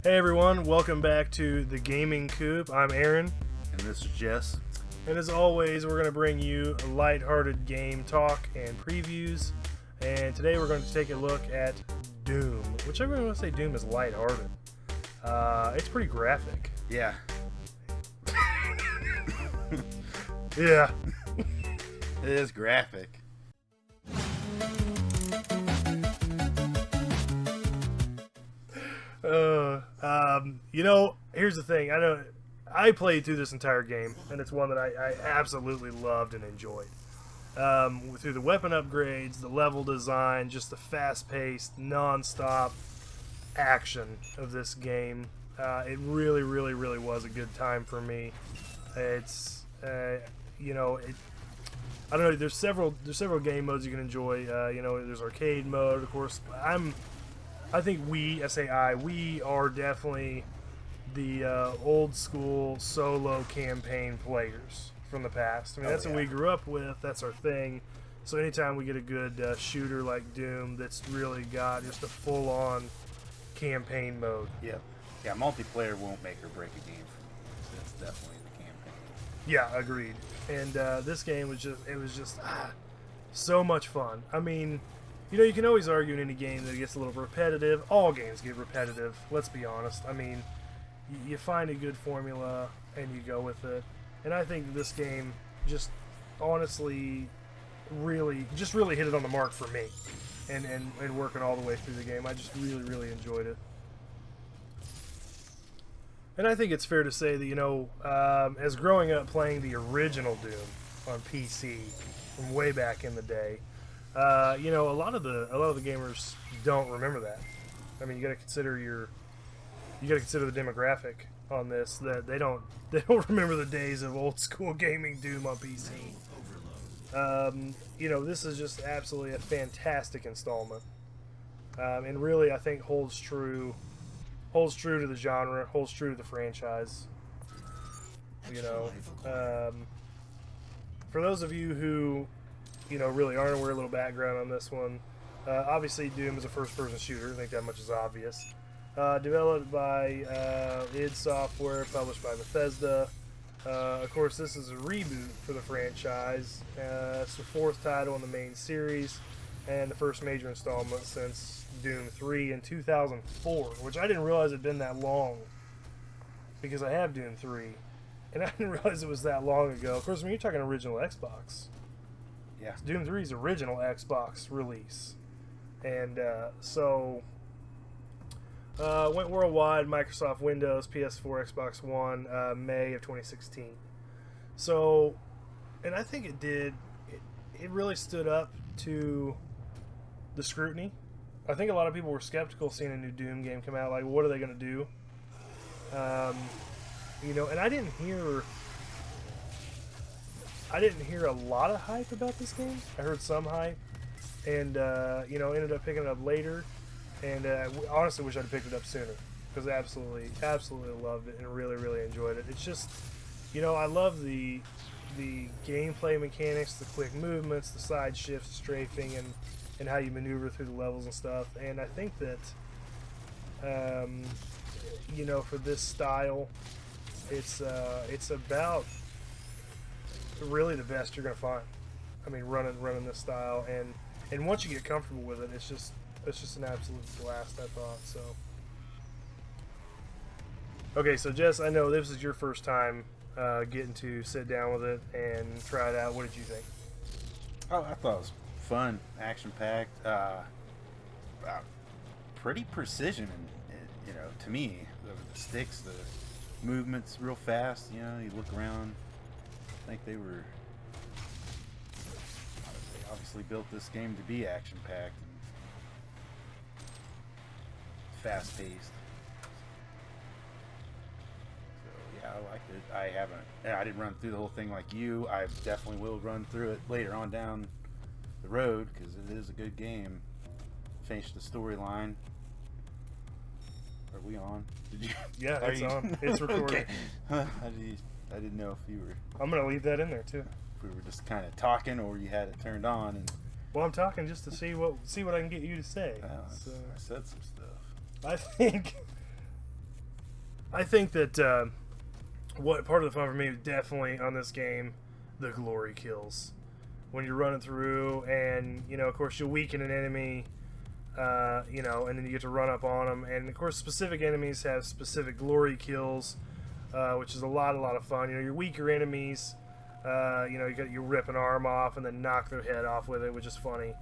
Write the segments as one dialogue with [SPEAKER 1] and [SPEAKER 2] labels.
[SPEAKER 1] Hey everyone, welcome back to The Gaming Coop. I'm Aaron.
[SPEAKER 2] And this is Jess.
[SPEAKER 1] And as always, we're going to bring you a lighthearted game talk and previews. And today we're going to take a look at Doom, which everyone wants to say Doom is lighthearted. It's pretty graphic.
[SPEAKER 2] Yeah.
[SPEAKER 1] Yeah.
[SPEAKER 2] It is graphic.
[SPEAKER 1] Here's the thing. I played through this entire game, and it's one that I absolutely loved and enjoyed. Through the weapon upgrades, the level design, just the fast-paced, non-stop action of this game. It really, really, really was a good time for me. It's, I don't know. There's several game modes you can enjoy. There's arcade mode, of course. I think we are definitely the old school solo campaign players from the past. I mean, that's what we grew up with. That's our thing. So anytime we get a good shooter like Doom that's really got just a full-on campaign mode.
[SPEAKER 2] Yeah, multiplayer won't make or break a game for me. It's definitely the campaign.
[SPEAKER 1] Yeah, agreed. And this game was just so much fun. I mean, you can always argue in any game that it gets a little repetitive. All games get repetitive, let's be honest. I mean, you find a good formula and you go with it. And I think this game just honestly really hit it on the mark for me. And working all the way through the game, I just really, really enjoyed it. And I think it's fair to say that, as growing up playing the original Doom on PC from way back in the day, a lot of the gamers don't remember that. I mean, you got to consider the demographic on this, that they don't remember the days of old school gaming Doom on PC. This is just absolutely a fantastic installment, and really I think holds true to the genre, holds true to the franchise. For those of you who really aren't aware, a little background on this one. Obviously, Doom is a first-person shooter. I think that much is obvious. Developed by id Software, published by Bethesda. Of course, this is a reboot for the franchise. It's the fourth title in the main series, and the first major installment since Doom 3 in 2004, which I didn't realize it had been that long, because I have Doom 3, and I didn't realize it was that long ago. Of course, when you're talking original Xbox,
[SPEAKER 2] yeah,
[SPEAKER 1] Doom 3's original Xbox release. And went worldwide, Microsoft Windows, PS4, Xbox One, May of 2016. So, and I think it really stood up to the scrutiny. I think a lot of people were skeptical seeing a new Doom game come out. Like, what are they going to do? And I didn't hear a lot of hype about this game. I heard some hype, and ended up picking it up later. And honestly, wish I'd picked it up sooner, because I absolutely loved it and really, really enjoyed it. It's just, I love the gameplay mechanics, the quick movements, the side shifts, strafing, and how you maneuver through the levels and stuff. And I think that, for this style, it's about really the best you're gonna find. I mean, running this style, and once you get comfortable with it, it's just an absolute blast, I thought. So, okay, so Jess, I know this is your first time getting to sit down with it and try it out. What did you think?
[SPEAKER 2] Oh, I thought it was fun, action-packed, pretty precision, and to me, the sticks, the movements real fast. You look around. I think they obviously built this game to be action-packed and fast-paced. So yeah, I liked it. I didn't run through the whole thing like you. I definitely will run through it later on down the road, because it is a good game. Finish the storyline. Are we on? Did you?
[SPEAKER 1] Yeah, it's on. It's recording.
[SPEAKER 2] Okay. I didn't know if you were.
[SPEAKER 1] I'm gonna leave that in there too.
[SPEAKER 2] If we were just kind of talking, or you had it turned on. And
[SPEAKER 1] well, I'm talking just to see what I can get you to say.
[SPEAKER 2] I said some stuff.
[SPEAKER 1] I think I think that what part of the fun for me is definitely on this game, the glory kills. When you're running through, and of course, you'll weaken an enemy, and then you get to run up on them. And of course, specific enemies have specific glory kills, which is a lot of fun. Your weaker enemies, you rip an arm off and then knock their head off with it, which is funny.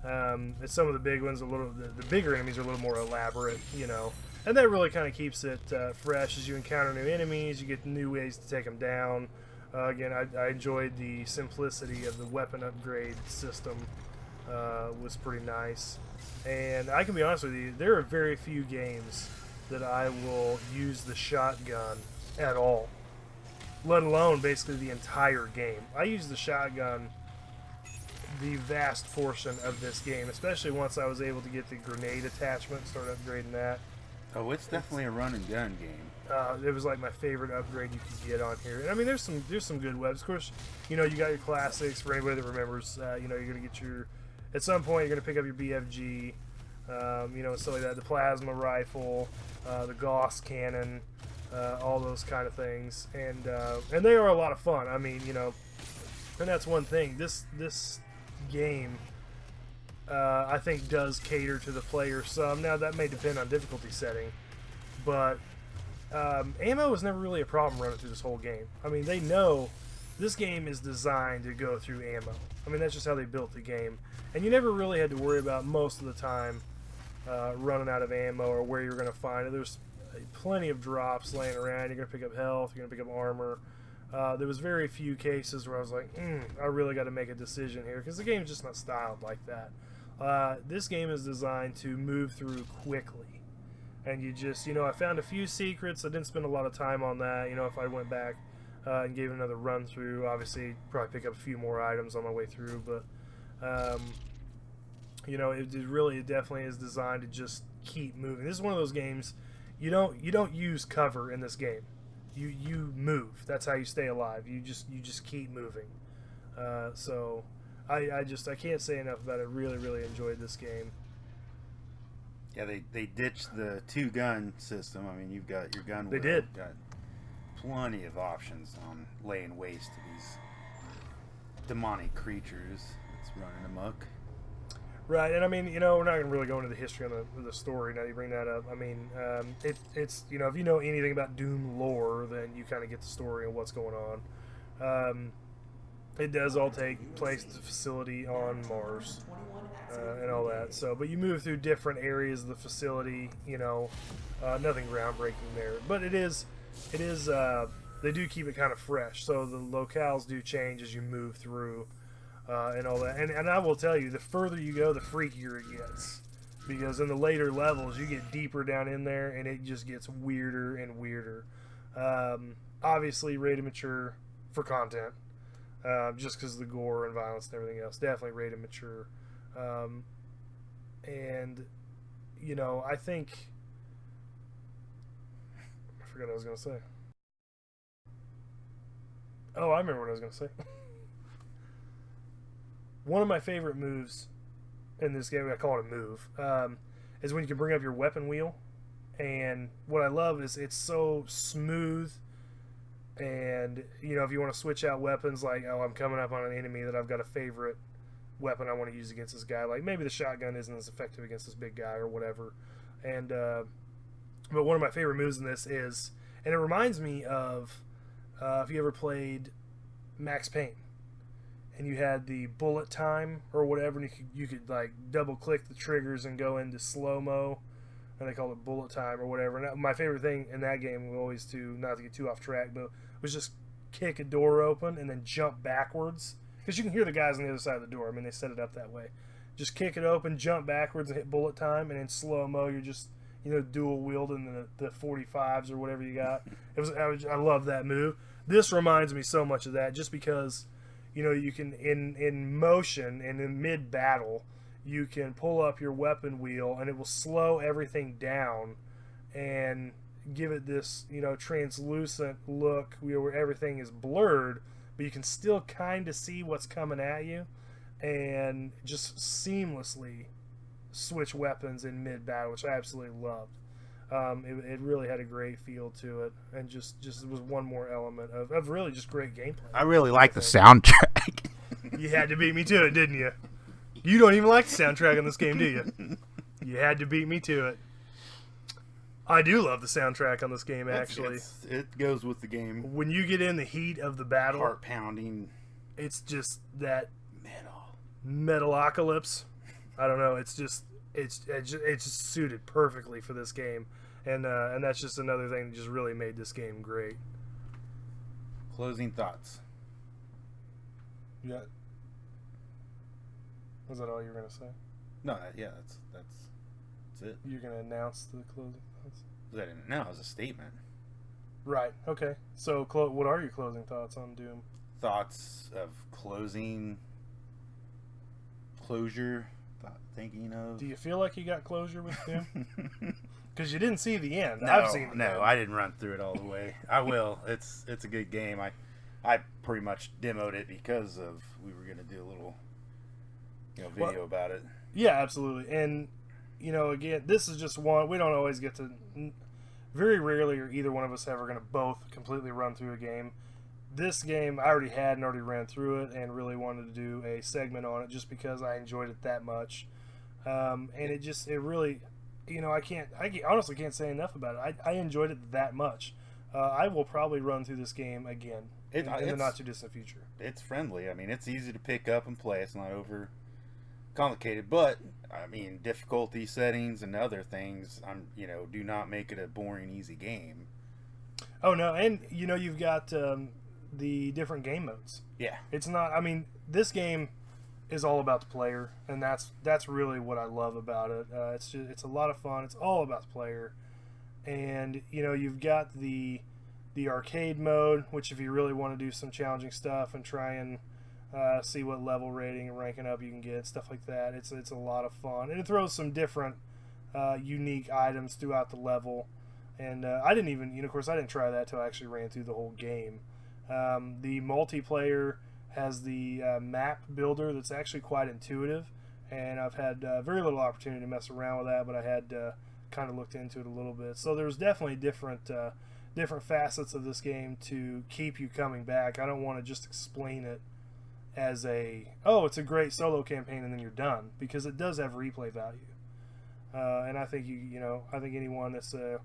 [SPEAKER 1] And some of the big ones, the bigger enemies are a little more elaborate, and that really kind of keeps it fresh as you encounter new enemies. You get new ways to take them down. Again, I enjoyed the simplicity of the weapon upgrade system. Was pretty nice. And I can be honest with you, there are very few games that I will use the shotgun at all, let alone basically the entire game. I use the shotgun the vast portion of this game, especially once I was able to get the grenade attachment, start upgrading that.
[SPEAKER 2] Oh, it's definitely a run and gun game.
[SPEAKER 1] It was like my favorite upgrade you could get on here. And I mean, there's some good webs. Of course, you got your classics. For anybody that remembers, you're gonna get at some point you're gonna pick up your BFG, stuff like that. The plasma rifle, the Gauss cannon, all those kind of things, and they are a lot of fun. I mean, and that's one thing. This game, I think, does cater to the player some. Now that may depend on difficulty setting, but ammo was never really a problem running through this whole game. I mean, they know this game is designed to go through ammo. I mean, that's just how they built the game, and you never really had to worry about most of the time running out of ammo or where you're going to find it. There's plenty of drops laying around. You're going to pick up health. You're going to pick up armor. There was very few cases where I was like, I really got to make a decision here, because the game's just not styled like that. This game is designed to move through quickly. And you just, I found a few secrets. I didn't spend a lot of time on that. If I went back and gave it another run through, obviously probably pick up a few more items on my way through. But, it definitely is designed to just keep moving. This is one of those games, you don't use cover in this game. You move. That's how you stay alive. You just keep moving. So I can't say enough about it. Really enjoyed this game.
[SPEAKER 2] Yeah, they ditched the 2-gun system. I mean, you've got your gun.
[SPEAKER 1] They did.
[SPEAKER 2] Got plenty of options on laying waste to these demonic creatures that's running amok.
[SPEAKER 1] Right, and I mean, we're not going to really go into the history on the story now you bring that up. I mean, it's if you know anything about Doom lore, then you kind of get the story and what's going on. It does all take place at the facility on Mars. And all that. So, but you move through different areas of the facility. Nothing groundbreaking there, but it is. They do keep it kind of fresh, so the locales do change as you move through, and all that. And I will tell you, the further you go, the freakier it gets, because in the later levels, you get deeper down in there, and it just gets weirder and weirder. Obviously, rated mature for content, just because of the gore and violence and everything else. Definitely rated mature. I think I forgot what I was going to say. Oh, I remember what I was going to say. One of my favorite moves in this game, I call it a move, is when you can bring up your weapon wheel. And what I love is it's so smooth. And, if you want to switch out weapons, like, I'm coming up on an enemy that I've got a favorite weapon I want to use against this guy, like maybe the shotgun isn't as effective against this big guy or whatever, and but one of my favorite moves in this is, and it reminds me of if you ever played Max Payne and you had the bullet time or whatever, and you could like double click the triggers and go into slow-mo, and they call it bullet time or whatever. And my favorite thing in that game was always to, not to get too off track, but was just kick a door open and then jump backwards. Because you can hear the guys on the other side of the door. I mean, they set it up that way. Just kick it open, jump backwards, and hit bullet time, and in slow-mo, you're just, dual wielding the 45s or whatever you got. I love that move. This reminds me so much of that, just because, you can, in motion and in mid-battle, you can pull up your weapon wheel, and it will slow everything down and give it this, translucent look where everything is blurred, but you can still kind of see what's coming at you, and just seamlessly switch weapons in mid-battle, which I absolutely loved. It really had a great feel to it, and just was one more element of really just great gameplay.
[SPEAKER 2] I really like the soundtrack.
[SPEAKER 1] You had to beat me to it, didn't you? You don't even like the soundtrack in this game, do you? You had to beat me to it. I do love the soundtrack on this game, actually.
[SPEAKER 2] It goes with the game.
[SPEAKER 1] When you get in the heat of the battle,
[SPEAKER 2] Heart pounding.
[SPEAKER 1] it's just that
[SPEAKER 2] Metal.
[SPEAKER 1] metalocalypse. I don't know. It's just suited perfectly for this game, and that's just another thing that just really made this game great.
[SPEAKER 2] Closing thoughts.
[SPEAKER 1] Yeah. Was that all you were gonna say?
[SPEAKER 2] No, yeah, that's it.
[SPEAKER 1] You're gonna announce the closing thoughts?
[SPEAKER 2] No, it was a statement.
[SPEAKER 1] Right. Okay. So, what are your closing thoughts on Doom?
[SPEAKER 2] Thoughts of closure. Thinking of.
[SPEAKER 1] Do you feel like you got closure with Doom? Because you didn't see the end.
[SPEAKER 2] No,
[SPEAKER 1] I've seen the end.
[SPEAKER 2] I didn't run through it all the way. I will. It's a good game. I pretty much demoed it because of we were gonna do a little video about it.
[SPEAKER 1] Yeah, absolutely. And again, this is just one we don't always get to. Very rarely are either one of us ever going to both completely run through a game. This game I already had and already ran through it, and really wanted to do a segment on it just because I enjoyed it that much. And it really, I honestly can't say enough about it. I enjoyed it that much. I will probably run through this game again in the not too distant future. It's
[SPEAKER 2] friendly. I mean, it's easy to pick up and play. It's not over complicated, but I mean, difficulty settings and other things, do not make it a boring, easy game.
[SPEAKER 1] Oh no, and you've got the different game modes.
[SPEAKER 2] Yeah,
[SPEAKER 1] it's not. I mean, this game is all about the player, and that's really what I love about it. It's a lot of fun. It's all about the player, and you've got the arcade mode, which if you really want to do some challenging stuff and try and see what level rating and ranking up you can get, stuff like that. It's a lot of fun, and it throws some different unique items throughout the level. And I didn't even, of course, I didn't try that till I actually ran through the whole game. The multiplayer has the map builder that's actually quite intuitive, and I've had very little opportunity to mess around with that, but I had kind of looked into it a little bit. So there's definitely different facets of this game to keep you coming back. I don't want to just explain it as it's a great solo campaign and then you're done, because it does have replay value. And I think I think anyone that's a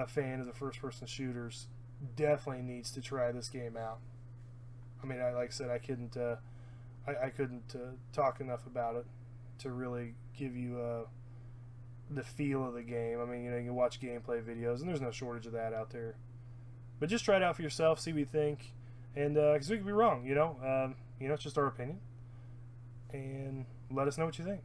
[SPEAKER 1] fan of the first-person shooters definitely needs to try this game out. I mean, like I said, I couldn't talk enough about it to really give you the feel of the game. I mean, you can watch gameplay videos, and there's no shortage of that out there. But just try it out for yourself, see what you think, and because we could be wrong, it's just our opinion, and let us know what you think.